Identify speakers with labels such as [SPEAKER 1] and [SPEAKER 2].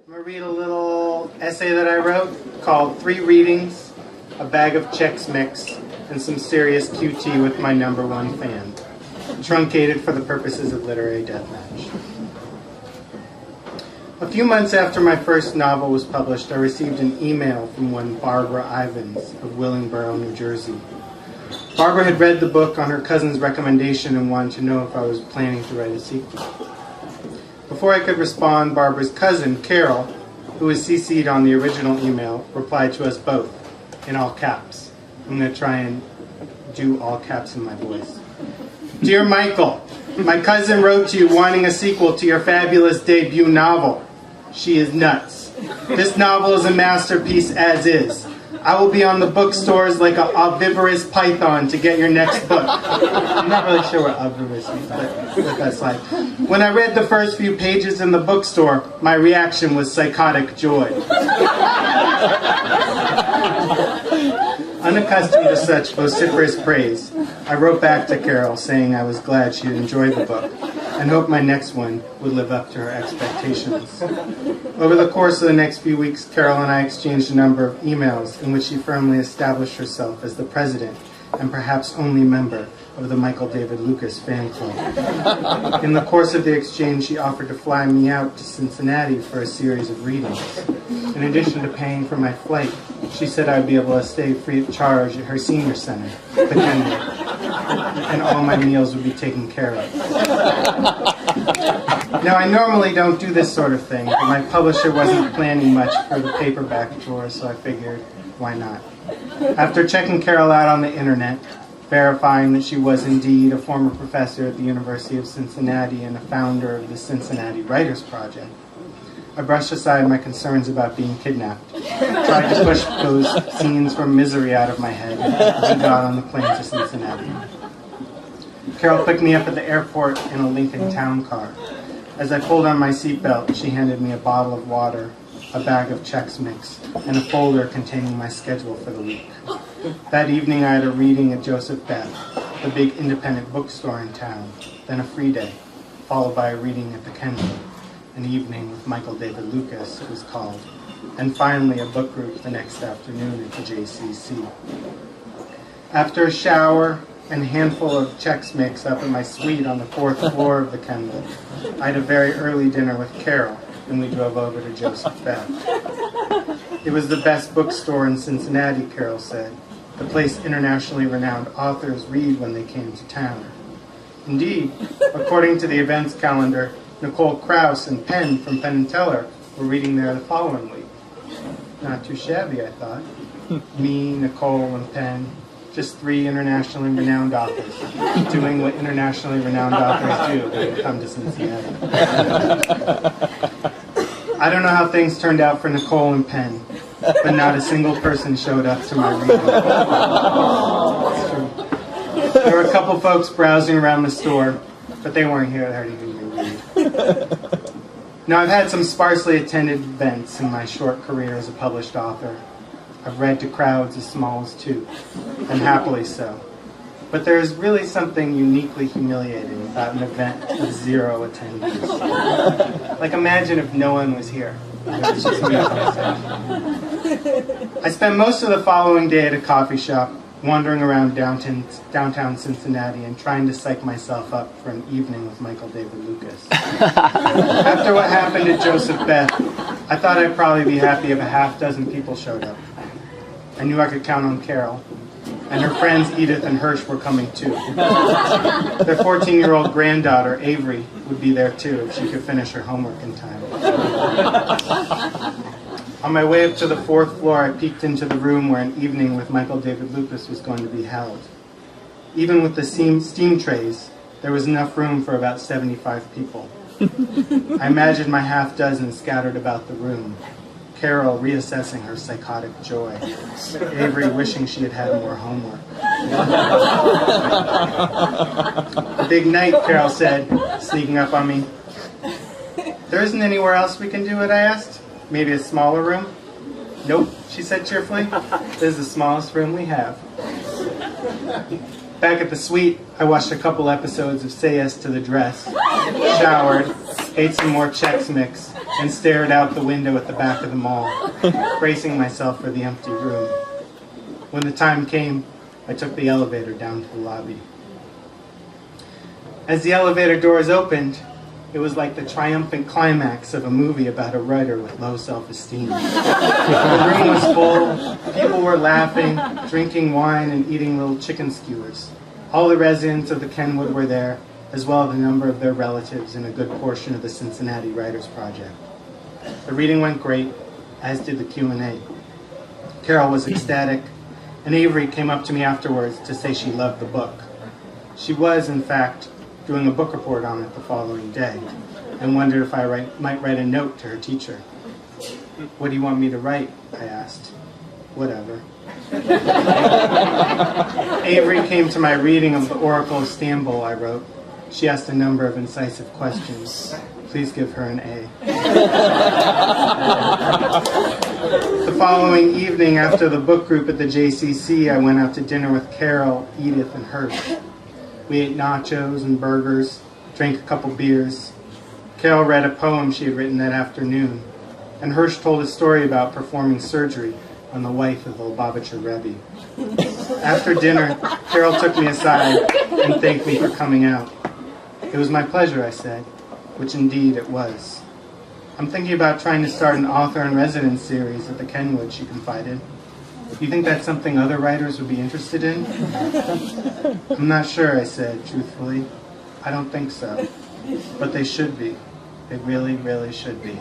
[SPEAKER 1] I'm going to read a little essay that I wrote called 3 Readings, a Bag of Chex Mix, and Some Serious QT with My #1 Fan, truncated for the purposes of literary deathmatch. A few months after my first novel was published, I received an email from one Barbara Ivins of Willingboro, New Jersey. Barbara had read the book on her cousin's recommendation and wanted to know if I was planning to write a sequel. Before I could respond, Barbara's cousin, Carol, who was CC'd on the original email, replied to us both, in all caps. I'm going to try and do all caps in my voice. Dear Michael, my cousin wrote to you wanting a sequel to your fabulous debut novel. She is nuts. This novel is a masterpiece as is. I will be on the bookstores like an oviparous python to get your next book. I'm not really sure what oviparous is, but what that's like. When I read the first few pages in the bookstore, my reaction was psychotic joy. Unaccustomed to such vociferous praise, I wrote back to Carol saying I was glad she had enjoyed the book and hoped my next one would live up to her expectations. Over the course of the next few weeks, Carol and I exchanged a number of emails in which she firmly established herself as the president and perhaps only member of the Michael David Lukas fan club. In the course of the exchange, she offered to fly me out to Cincinnati for a series of readings. In addition to paying for my flight, she said I'd be able to stay free of charge at her senior center, the Kendall, and all my meals would be taken care of. Now, I normally don't do this sort of thing, but my publisher wasn't planning much for the paperback tour, so I figured, why not? After checking Carol out on the internet, verifying that she was indeed a former professor at the University of Cincinnati and a founder of the Cincinnati Writers Project, I brushed aside my concerns about being kidnapped, tried to push those scenes from Misery out of my head, and got on the plane to Cincinnati. Carol picked me up at the airport in a Lincoln town car. As I pulled on my seatbelt, she handed me a bottle of water, a bag of Chex Mix, and a folder containing my schedule for the week. That evening I had a reading at Joseph Beth, the big independent bookstore in town, then a free day, followed by a reading at the Kendall, an evening with Michael David Lukas, it was called, and finally a book group the next afternoon at the JCC. After a shower and a handful of Chex Mix up in my suite on the 4th floor of the Kendall, I had a very early dinner with Carol, and we drove over to Joseph Beth. It was the best bookstore in Cincinnati, Carol said, the place internationally renowned authors read when they came to town. Indeed, according to the events calendar, Nicole Krauss and Penn from Penn & Teller were reading there the following week. Not too shabby, I thought. Me, Nicole, and Penn, just 3 internationally renowned authors, doing what internationally renowned authors do when they come to Cincinnati. I don't know how things turned out for Nicole and Penn, but not a single person showed up to my reading. It's true. There were a couple folks browsing around the store, but they weren't here to hear me read. Now, I've had some sparsely attended events in my short career as a published author. I've read to crowds as small as 2, and happily so. But there is really something uniquely humiliating about an event with 0 attendees. Like, imagine if no one was here. It was just me. I spent most of the following day at a coffee shop, wandering around downtown Cincinnati and trying to psych myself up for an evening with Michael David Lukas. After what happened at Joseph Beth, I thought I'd probably be happy if a half dozen people showed up. I knew I could count on Carol, and her friends Edith and Hirsch were coming too. Their 14-year-old granddaughter, Avery, would be there too if she could finish her homework in time. On my way up to the 4th floor, I peeked into the room where an evening with Michael David Lukas was going to be held. Even with the steam trays, there was enough room for about 75 people. I imagined my half dozen scattered about the room, Carol reassessing her psychotic joy, Avery wishing she had had more homework. "A big night," Carol said, sneaking up on me. "There isn't anywhere else we can do it?" I asked. "Maybe a smaller room?" "Nope," she said cheerfully. "This is the smallest room we have." Back at the suite, I watched a couple episodes of Say Yes to the Dress, showered, ate some more Chex Mix, and stared out the window at the back of the mall, bracing myself for the empty room. When the time came, I took the elevator down to the lobby. As the elevator doors opened, it was like the triumphant climax of a movie about a writer with low self-esteem. The room was full, people were laughing, drinking wine, and eating little chicken skewers. All the residents of the Kenwood were there, as well as a number of their relatives and a good portion of the Cincinnati Writers Project. The reading went great, as did the Q&A. Carol was ecstatic, and Avery came up to me afterwards to say she loved the book. She was, in fact, doing a book report on it the following day, and wondered if I might write a note to her teacher. "What do you want me to write?" I asked. "Whatever." Avery came to my reading of the Oracle of Istanbul, I wrote. She asked a number of incisive questions. Please give her an A. The following evening, after the book group at the JCC, I went out to dinner with Carol, Edith, and Hirsch. We ate nachos and burgers, drank a couple beers. Carol read a poem she had written that afternoon, and Hirsch told a story about performing surgery on the wife of the Lubavitcher Rebbe. After dinner, Carol took me aside and thanked me for coming out. "It was my pleasure," I said, which indeed it was. "I'm thinking about trying to start an author-in-residence series at the Kenwood," she confided. "Do you think that's something other writers would be interested in?" "I'm not sure," I said, truthfully. "I don't think so. But they should be. They really, really should be."